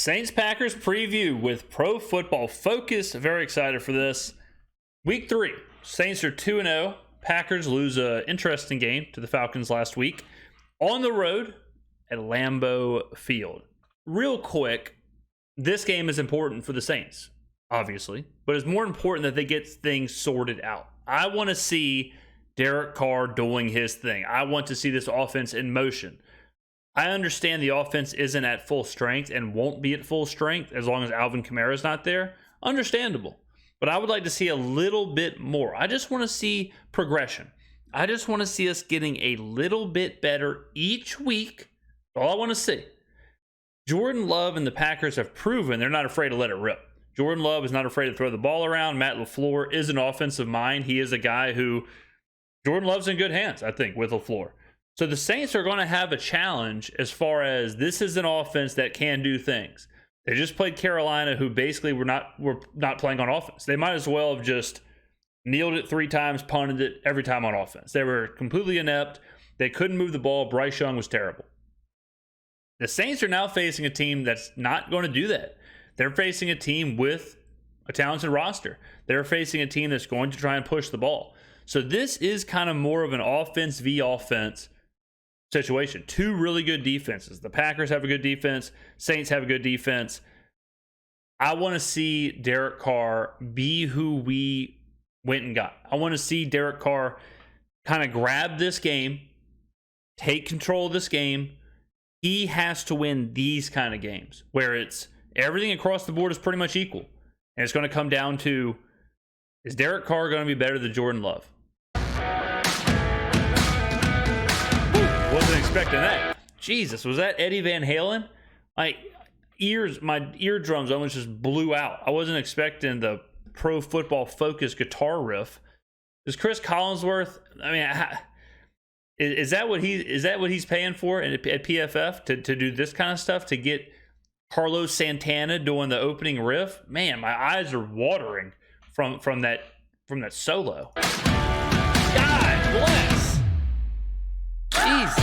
Saints Packers preview with Pro Football Focus. Very excited for this. Week 3. Saints are 2-0. Packers lose an interesting game to the Falcons last week on the road at Lambeau Field. Real quick, this game is important for the Saints, obviously, but it's more important that they get things sorted out. I want to see Derek Carr doing his thing. I want to see this offense in motion. I understand the offense isn't at full strength and won't be at full strength as long as Alvin Kamara is not there. Understandable. But I would like to see a little bit more. I just want to see progression. I just want to see us getting a little bit better each week. All I want to see. Jordan Love and the Packers have proven they're not afraid to let it rip. Jordan Love is not afraid to throw the ball around. Matt LaFleur is an offensive mind. He is a guy who Jordan Love's in good hands, I think, with LaFleur. So the Saints are going to have a challenge as far as this is an offense that can do things. They just played Carolina, who basically were not playing on offense. They might as well have just kneeled it 3 times, punted it every time on offense. They were completely inept. They couldn't move the ball. Bryce Young was terrible. The Saints are now facing a team that's not going to do that. They're facing a team with a talented roster. They're facing a team that's going to try and push the ball. So this is kind of more of an offense v. offense situation. 2 really good defenses. The Packers have a good defense. Saints have a good defense. I want to see Derek Carr be who we went and got. I want to see Derek Carr kind of grab this game, take control of this game. He has to win these kind of games where it's everything across the board is pretty much equal. And it's going to come down to, is Derek Carr going to be better than Jordan Love? Wasn't expecting that. Jesus, was that Eddie Van Halen? My eardrums almost just blew out. I wasn't expecting the Pro Football Focus guitar riff. Is Chris Collinsworth? I mean, is that what he's paying for at PFF to do this kind of stuff, to get Carlos Santana doing the opening riff? Man, my eyes are watering from that solo. God bless. Jesus.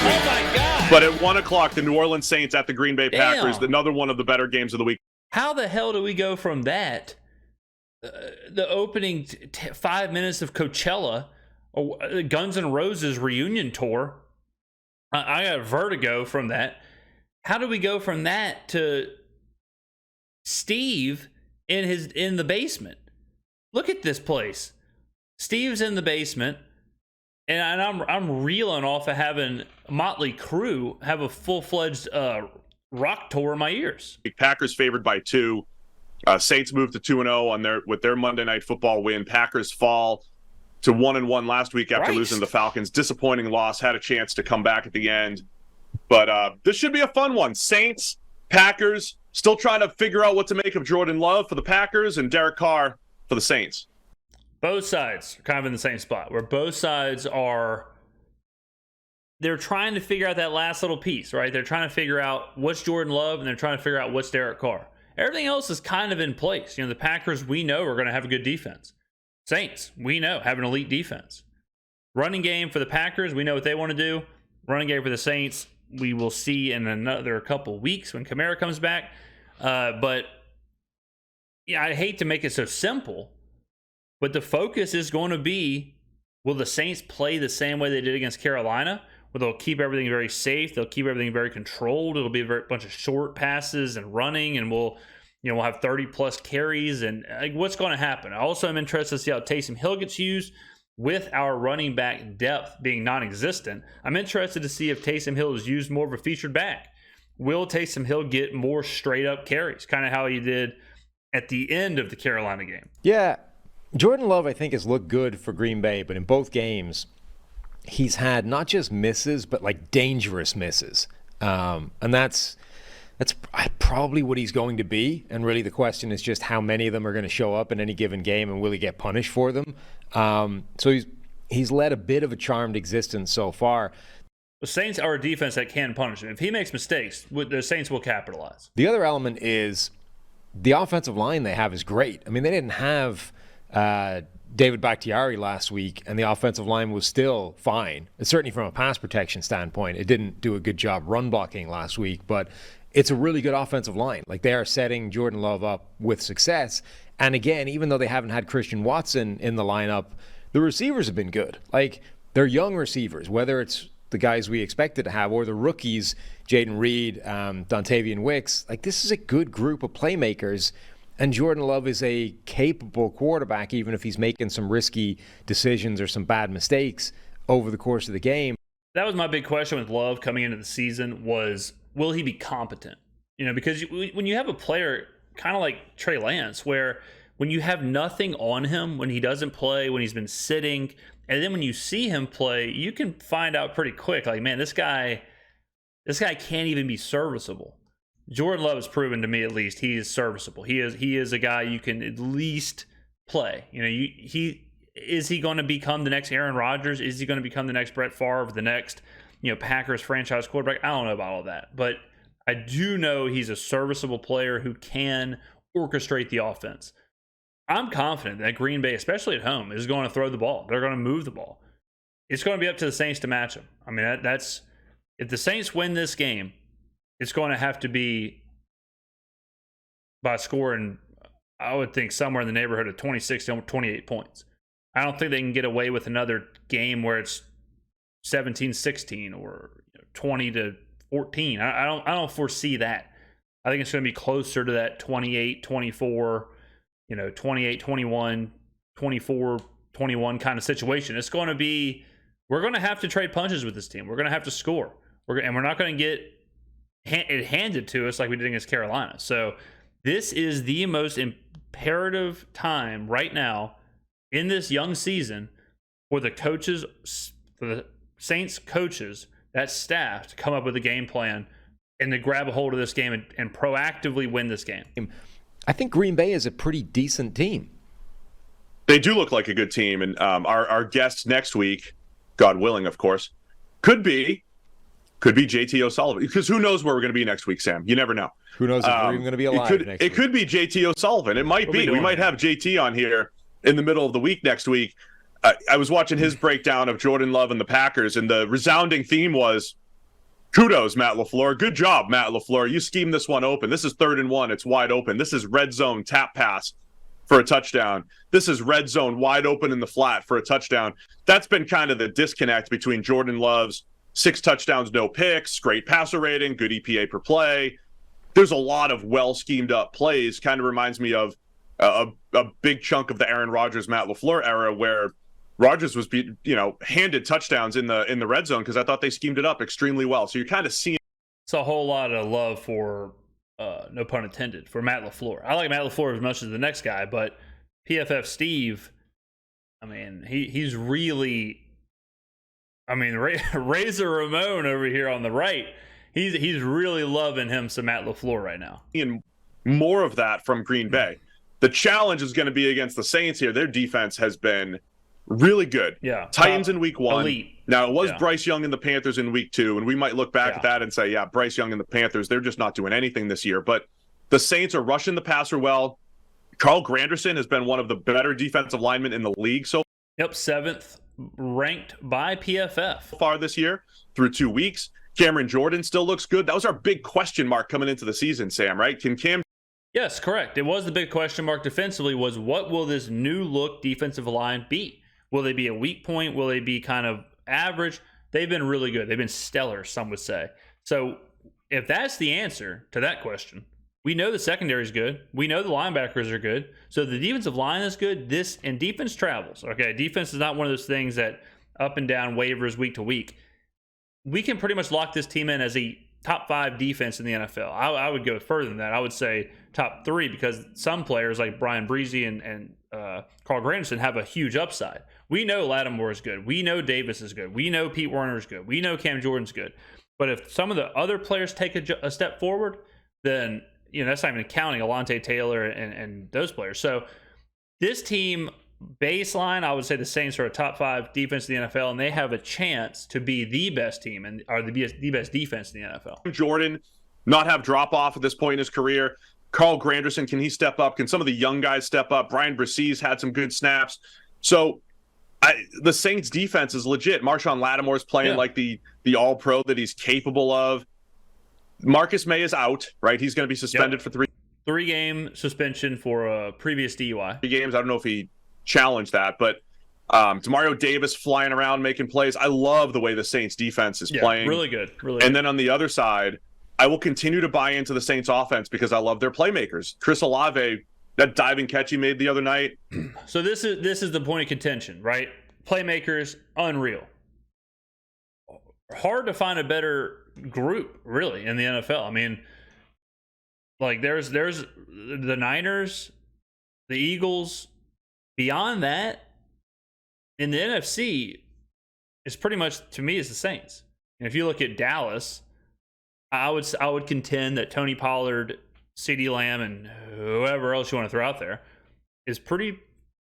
Oh my God. But at 1 o'clock, the New Orleans Saints at the Green Bay Packers, another one of the better games of the week. How the hell do we go from that, the opening 5 minutes of Coachella, Guns N' Roses reunion tour? I got vertigo from that. How do we go from that to Steve in the basement? Look at this place. Steve's in the basement. And I'm reeling off of having Motley Crue have a full-fledged rock tour in my ears. Packers favored by 2. Saints moved to 2-0 with their Monday Night Football win. Packers fall to 1-1 last week after losing the Falcons. Disappointing loss. Had a chance to come back at the end. But this should be a fun one. Saints, Packers, still trying to figure out what to make of Jordan Love for the Packers and Derek Carr for the Saints. Both sides are kind of in the same spot where both sides they're trying to figure out that last little piece, right? They're trying to figure out what's Jordan Love and they're trying to figure out what's Derek Carr. Everything else is kind of in place. You know, the Packers, we know, are going to have a good defense. Saints, we know, have an elite defense. Running game for the Packers, we know what they want to do. Running game for the Saints, we will see in another couple weeks when Kamara comes back. But yeah, I hate to make it so simple, but the focus is going to be, will the Saints play the same way they did against Carolina, where they'll keep everything very safe, they'll keep everything very controlled, it'll be a bunch of short passes and running, and we'll have 30-plus carries, and what's going to happen? I also am interested to see how Taysom Hill gets used with our running back depth being non-existent. I'm interested to see if Taysom Hill is used more of a featured back. Will Taysom Hill get more straight-up carries, kind of how he did at the end of the Carolina game? Yeah. Jordan Love, I think, has looked good for Green Bay, but in both games, he's had not just misses, but like dangerous misses. And that's probably what he's going to be. And really the question is just how many of them are going to show up in any given game and will he get punished for them? So he's led a bit of a charmed existence so far. The Saints are a defense that can punish him. If he makes mistakes, the Saints will capitalize. The other element is the offensive line they have is great. I mean, they didn't have David Bakhtiari last week, and the offensive line was still fine. Certainly from a pass protection standpoint, it didn't do a good job run blocking last week, but it's a really good offensive line. Like, they are setting Jordan Love up with success. And again, even though they haven't had Christian Watson in the lineup, the receivers have been good. Like, they're young receivers, whether it's the guys we expected to have or the rookies, Jaden Reed, Dontavian Wicks. Like, this is a good group of playmakers. And Jordan Love is a capable quarterback, even if he's making some risky decisions or some bad mistakes over the course of the game. That was my big question with Love coming into the season was, will he be competent? You know, because when you have a player kind of like Trey Lance, where when you have nothing on him, when he doesn't play, when he's been sitting, and then when you see him play, you can find out pretty quick, like, man, this guy can't even be serviceable. Jordan Love has proven to me, at least, he is serviceable. He is a guy you can at least play. You know, is he going to become the next Aaron Rodgers? Is he going to become the next Brett Favre, the next, you know, Packers franchise quarterback? I don't know about all that, but I do know he's a serviceable player who can orchestrate the offense. I'm confident that Green Bay, especially at home, is going to throw the ball. They're going to move the ball. It's going to be up to the Saints to match them. I mean, that's if the Saints win this game, it's going to have to be by scoring, I would think, somewhere in the neighborhood of 26 to 28 points. I don't think they can get away with another game where it's 17-16 or 20-14. I don't foresee that. I think it's going to be closer to that 28-24, 28-21, 24-21 kind of situation. It's going to be, we're going to have to trade punches with this team. We're going to have to score. And we're not going to get it handed to us like we did against Carolina. So this is the most imperative time right now in this young season for the coaches, for the Saints coaches, that staff, to come up with a game plan and to grab a hold of this game and proactively win this game. I think Green Bay is a pretty decent team. They do look like a good team. And our guest next week, God willing, of course, could be JT O'Sullivan. Because who knows where we're going to be next week, Sam? You never know. Who knows if we're even going to be alive next week. It could be JT O'Sullivan. It might be. We might have JT on here in the middle of the week next week. I was watching his breakdown of Jordan Love and the Packers, and the resounding theme was, kudos, Matt LaFleur. Good job, Matt LaFleur. You schemed this one open. This is 3rd and 1. It's wide open. This is red zone tap pass for a touchdown. This is red zone wide open in the flat for a touchdown. That's been kind of the disconnect between Jordan Love's 6 touchdowns, no picks, great passer rating, good EPA per play. There's a lot of well-schemed up plays. Kind of reminds me of a big chunk of the Aaron Rodgers, Matt LaFleur era, where Rodgers was, handed touchdowns in the red zone because I thought they schemed it up extremely well. So you're kind of seeing. It's a whole lot of love for, no pun intended, for Matt LaFleur. I like Matt LaFleur as much as the next guy, but PFF Steve, I mean, he's really, I mean, Razor Ramon over here on the right, he's really loving him some Matt LaFleur right now. And more of that from Green Bay. The challenge is going to be against the Saints here. Their defense has been really good. Yeah. Titans in week 1. Elite. Now, it was Bryce Young and the Panthers in week 2, and we might look back at that and say, yeah, Bryce Young and the Panthers, they're just not doing anything this year. But the Saints are rushing the passer well. Carl Granderson has been one of the better defensive linemen in the league so Yep, 7th ranked by PFF far this year through 2 weeks. Cameron Jordan still looks good. That was our big question mark coming into the season, Sam, right? Can Cam... Yes, correct. It was the big question mark defensively was, what will this new look defensive line be? Will they be a weak point? Will they be kind of average? They've been really good. They've been stellar, some would say. So if that's the answer to that question, we know the secondary is good. We know the linebackers are good. So the defensive line is good. And defense travels. Okay, defense is not one of those things that up and down waivers week to week. We can pretty much lock this team in as a top 5 defense in the NFL. I would go further than that. I would say top 3 because some players like Brian Breezy and Carl Granderson have a huge upside. We know Lattimore is good. We know Davis is good. We know Pete Werner is good. We know Cam Jordan's good. But if some of the other players take a step forward, then that's not even counting Alontae Taylor and those players. So this team, baseline, I would say the Saints are a top 5 defense in the NFL, and they have a chance to be the best team and are the best defense in the NFL. Jordan not have drop off at this point in his career. Carl Granderson, can he step up? Can some of the young guys step up? Brian Bressee's had some good snaps. So the Saints defense is legit. Marshawn Lattimore's playing like the all-pro that he's capable of. Marcus May is out, right? He's going to be suspended for 3-game suspension for a previous DUI. games. I don't know if he challenged that, but Demario Davis flying around making plays. I love the way the Saints defense is playing. Really good. And then on the other side, I will continue to buy into the Saints offense because I love their playmakers. Chris Olave, that diving catch he made the other night. So this is the point of contention, right? Playmakers, unreal. Hard to find a better group, really, in the NFL. I mean, like there's the Niners, the Eagles. Beyond that, in the NFC, it's pretty much, to me, is the Saints. And if you look at Dallas, I would contend that Tony Pollard, CeeDee Lamb, and whoever else you want to throw out there is pretty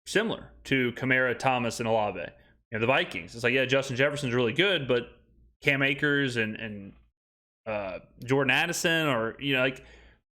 similar to Kamara, Thomas, and Olave. The Vikings, it's like, yeah, Justin Jefferson's really good, but Cam Akers and Jordan Addison, or like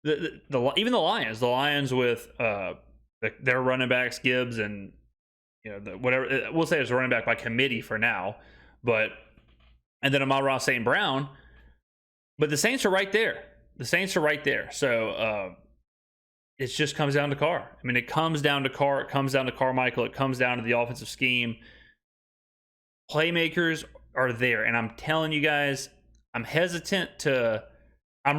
even the Lions with their running backs Gibbs and whatever, we'll say it's a running back by committee for now, and then Amon-Ra St. Brown, but the Saints are right there. So it just comes down to Carr. I mean, it comes down to Carr. It comes down to Carmichael. It comes down to the offensive scheme. Playmakers are there, and I'm telling you guys, I'm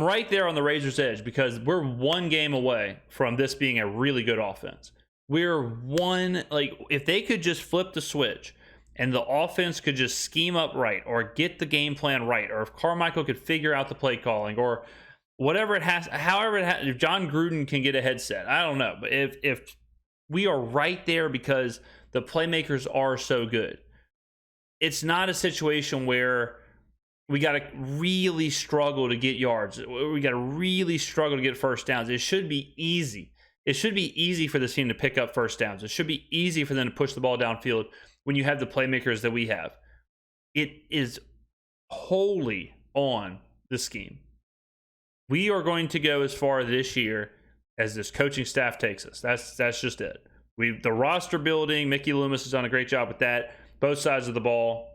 right there on the razor's edge because we're one game away from this being a really good offense. If they could just flip the switch and the offense could just scheme up right or get the game plan right, or if Carmichael could figure out the play calling or whatever it has, however it has, if John Gruden can get a headset, I don't know. But if we are right there because the playmakers are so good, it's not a situation where we got to really struggle to get yards. We got to really struggle to get first downs. It should be easy. It should be easy for this team to pick up first downs. It should be easy for them to push the ball downfield when you have the playmakers that we have. It is wholly on the scheme. We are going to go as far this year as this coaching staff takes us. That's just it. The roster building, Mickey Loomis has done a great job with that. Both sides of the ball.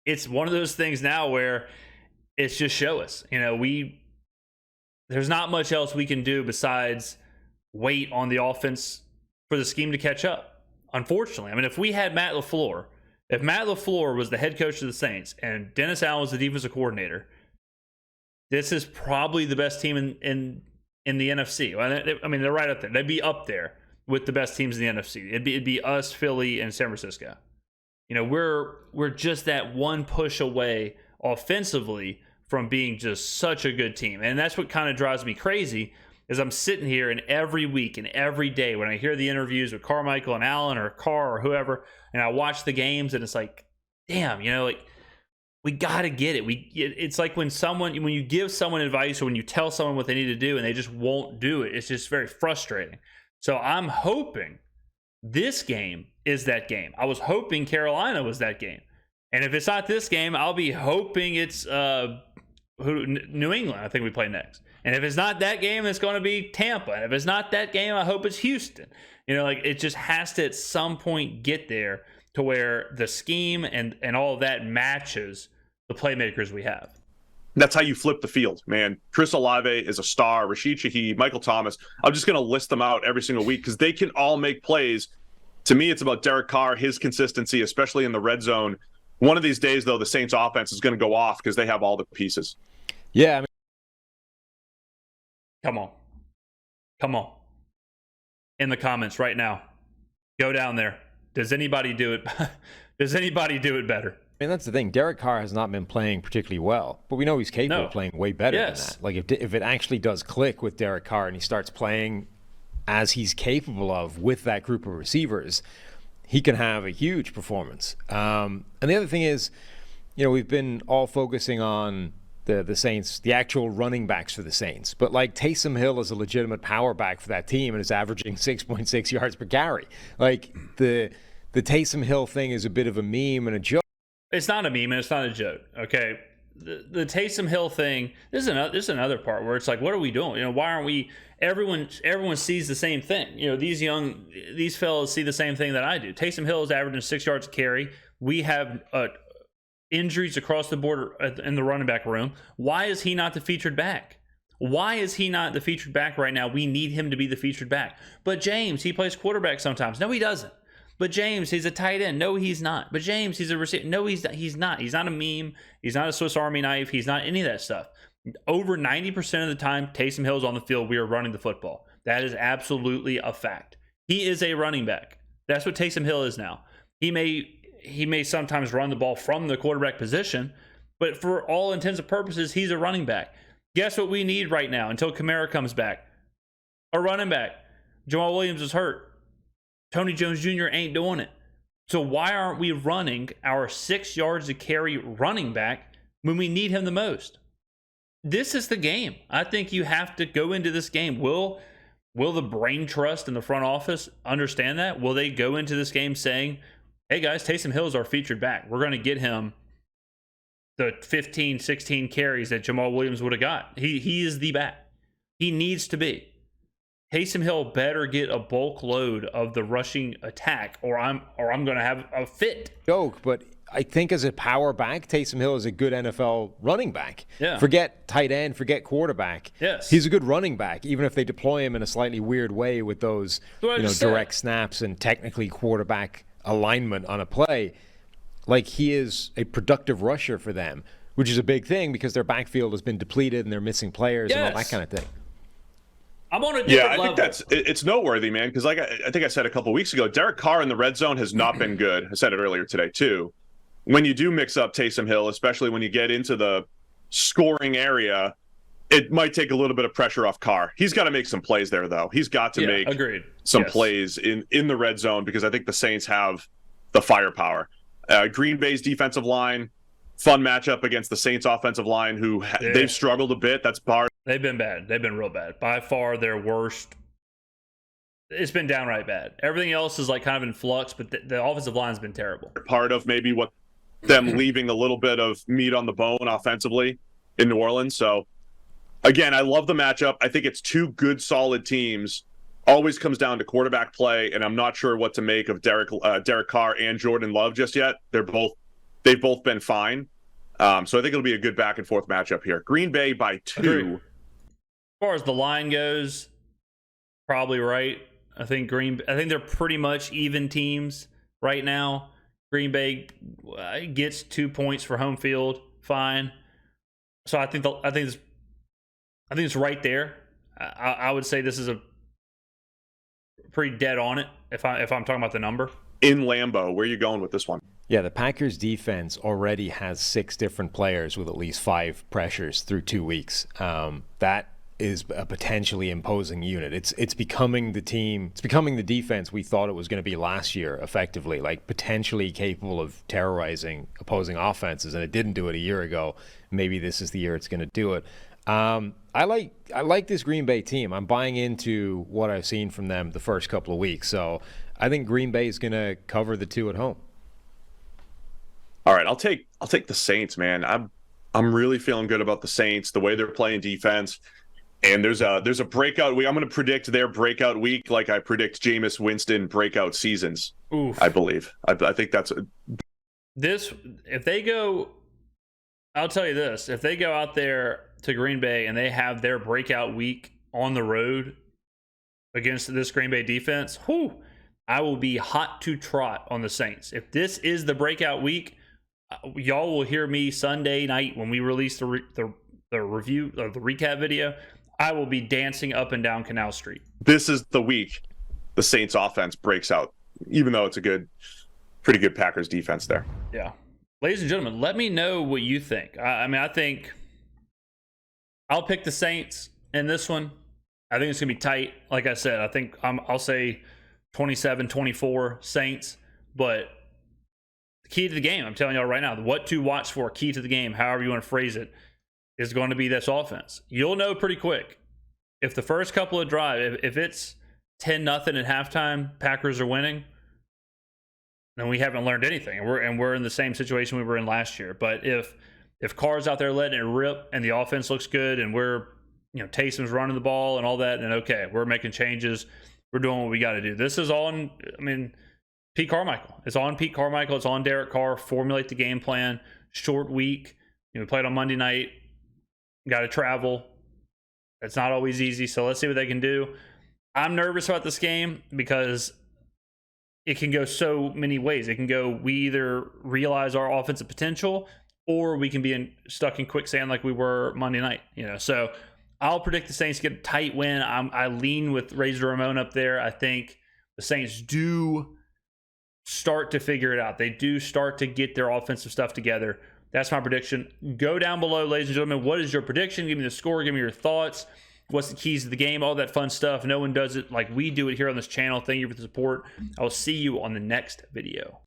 It's one of those things now where it's just show us. There's not much else we can do besides wait on the offense for the scheme to catch up. Unfortunately, I mean, if we had Matt LaFleur was the head coach of the Saints and Dennis Allen was the defensive coordinator, this is probably the best team in the NFC. I mean, they're right up there. They'd be up there with the best teams in the NFC. It'd be us, Philly, and San Francisco. We're just that one push away offensively from being just such a good team. And that's what kind of drives me crazy is I'm sitting here and every week and every day when I hear the interviews with Carmichael and Allen or Carr or whoever, and I watch the games and it's like, damn, we got to get it. It's like when you give someone advice or when you tell someone what they need to do and they just won't do it, it's just very frustrating. So I'm hoping this game is that game. I was hoping Carolina was that game. And if it's not this game, I'll be hoping it's New England. I think we play next. And if it's not that game, it's going to be Tampa. And if it's not that game, I hope it's Houston. It just has to at some point get there to where the scheme and all of that matches the playmakers we have. That's how you flip the field, man. Chris Olave is a star. Rashid Shaheed, Michael Thomas. I'm just going to list them out every single week because they can all make plays. To me, it's about Derek Carr, his consistency, especially in the red zone. One of these days, though, the Saints offense is going to go off because they have all the pieces. Yeah. I mean, Come on. In the comments right now. Go down there. Does anybody do it? Does anybody do it better? I mean, that's the thing. Derek Carr has not been playing particularly well, but we know he's capable of playing way better than that. Like if it actually does click with Derek Carr and he starts playing as he's capable of with that group of receivers, he can have a huge performance. And the other thing is, we've been all focusing on the Saints, the actual running backs for the Saints. But like Taysom Hill is a legitimate power back for that team and is averaging 6.6 yards per carry. Like the Taysom Hill thing is a bit of a meme and a joke. It's not a meme and it's not a joke. Okay. The Taysom Hill thing, this is another part where it's like, what are we doing? Why aren't we, everyone sees the same thing. These fellas see the same thing that I do. Taysom Hill is averaging 6 yards a carry. We have injuries across the board in the running back room. Why is he not the featured back? Why is he not the featured back right now? We need him to be the featured back. But James, he plays quarterback sometimes. No, he doesn't. But James, he's a tight end. No, he's not. But James, he's a receiver. No, he's not. He's not a meme. He's not a Swiss Army knife. He's not any of that stuff. Over 90% of the time, Taysom Hill's on the field, we are running the football. That is absolutely a fact. He is a running back. That's what Taysom Hill is now. He may sometimes run the ball from the quarterback position, but for all intents and purposes, he's a running back. Guess what we need right now until Kamara comes back? A running back. Jamal Williams is hurt. Tony Jones Jr. ain't doing it. So why aren't we running our 6 yards to carry running back when we need him the most? This is the game. I think you have to go into this game. Will the brain trust in the front office understand that? Will they go into this game saying, hey guys, Taysom Hill is our featured back. We're going to get him the 15, 16 carries that Jamal Williams would have got. He is the back. He needs to be. Taysom Hill better get a bulk load of the rushing attack, or I'm going to have a fit. Joke, but I think as a power back, Taysom Hill is a good NFL running back. Yeah. Forget tight end, forget quarterback. Yes. He's a good running back, even if they deploy him in a slightly weird way with those direct snaps and technically quarterback alignment on a play. Like, he is a productive rusher for them, which is a big thing because their backfield has been depleted and they're missing players and all that kind of thing. I'm on a different level. Think it's noteworthy, man, because like I think I said a couple of weeks ago, Derek Carr in the red zone has not been good. I said it earlier today too. When you do mix up Taysom Hill, especially when you get into the scoring area, it might take a little bit of pressure off Carr. He's got to make some plays there, though. He's got to make some plays in the red zone because I think the Saints have the firepower. Green Bay's defensive line, fun matchup against the Saints offensive line, who they've struggled a bit. That's part. They've been bad. They've been real bad. By far their worst. It's been downright bad. Everything else is like kind of in flux, but the offensive line's been terrible. Part of maybe what them leaving a little bit of meat on the bone offensively in New Orleans. So, again, I love the matchup. I think it's two good, solid teams. Always comes down to quarterback play, and I'm not sure what to make of Derek Carr and Jordan Love just yet. They've both been fine. So I think it'll be a good back and forth matchup here. Green Bay by 2. Agreed. As far as the line goes, probably right. I think they're pretty much even teams right now. Green Bay gets 2 points for home field, fine. So I think it's right there. I would say this is a pretty dead on it if I'm talking about the number. In Lambeau, where are you going with this one? Yeah, the Packers defense already has 6 different players with at least 5 pressures through 2 weeks. That is a potentially imposing unit. It's becoming the team. It's becoming the defense we thought it was going to be last year, effectively, like potentially capable of terrorizing opposing offenses, and it didn't do it a year ago. Maybe this is the year it's going to do it. I like this Green Bay team. I'm buying into what I've seen from them the first couple of weeks. So I think Green Bay is going to cover the 2 at home. All right, I'll take the Saints, man. I'm really feeling good about the Saints, the way they're playing defense. And there's a breakout week. I'm going to predict their breakout week like I predict Jameis Winston breakout seasons. Oof. I believe. I think that's this. If they go, I'll tell you this: if they go out there to Green Bay and they have their breakout week on the road against this Green Bay defense, I will be hot to trot on the Saints. If this is the breakout week, y'all will hear me Sunday night when we release the review or the recap video. I will be dancing up and down Canal Street. This is the week the Saints offense breaks out, even though it's a pretty good Packers defense there. Yeah. Ladies and gentlemen, let me know what you think. I think I'll pick the Saints in this one. I think it's going to be tight. Like I said, I think I'll say 27-24 Saints. But the key to the game, I'm telling y'all right now, what to watch for, key to the game, however you want to phrase it, is going to be this offense. You'll know pretty quick. If the first couple of drives, if it's 10-0 at halftime, Packers are winning, then we haven't learned anything. And we're in the same situation we were in last year. But if Carr's out there letting it rip and the offense looks good and Taysom's running the ball and all that, then okay, we're making changes. We're doing what we got to do. This is on, Pete Carmichael. It's on Pete Carmichael. It's on Derek Carr. Formulate the game plan. short week. We played on Monday night. Got to travel. It's not always easy, so let's see what they can do. I'm nervous about this game because it can go so many ways. It can go, we either realize our offensive potential or we can be stuck in quicksand like we were Monday night. So I'll predict the Saints get a tight win. I lean with Razor Ramon up there. I think the Saints do start to figure it out. They do start to get their offensive stuff together. That's my prediction. Go down below, ladies and gentlemen. What is your prediction? Give me the score. Give me your thoughts. What's the keys to the game? All that fun stuff. No one does it like we do it here on this channel. Thank you for the support. I will see you on the next video.